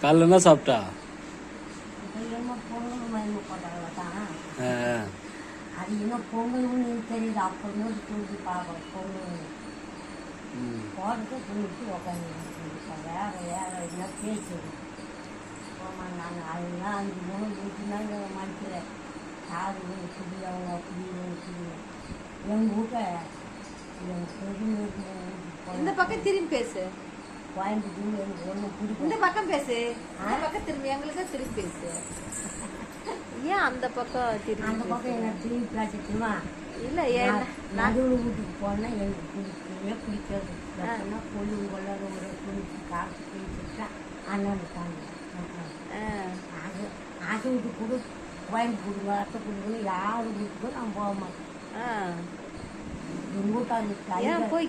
காலைல என்ன சாப்பிட்டா? பொங்கல் மயங்க போட்டாங்களா தான். ஆ, அது இன்னும் பொங்கல்னு தெரியுது. அப்போ தூக்கி பார்ப்போம் பொங்கல் ம். போடுறது தூக்கி உட்காந்து வேற வேற என்ன பேச்சு. ஆமாம், நான் அதெல்லாம் 5 3 மணிக்கிறேன். யாரு குடி அவங்க குடி குடி எங்கள் வீட்டை எங்கள் பெரிய இந்த பக்கம் திரும்பி பேசு. கோயம்புத்தூர் எனக்கு ஒன்றும் பிடிக்கும். இந்த பக்கம் பேசு. அந்த பக்கம் திரும்பி எங்களுக்கு திரும்பி பேசு. ஏன் அந்த பக்கம் திரும்பி அந்த பக்கம் என்ன திரும்பி பேசட்டுமா? இல்லை ஏன் நடுவில் வீட்டுக்கு போனால் எனக்கு பிடிக்கவே பிடிக்காது. எப்படின்னா பொண்ணு கொள்ளாத ஒரு குளிச்சு காசு குளிச்சுட்டா அண்ணன் தாங்க. அது அது வீட்டு கூட கோயம்புத்தூர் அத்தை கொடுக்கணும் யார் வீட்டுக்கும் நான் போக மாட்டேன். எங்கள் வீட்டாங்க ஏன் போய்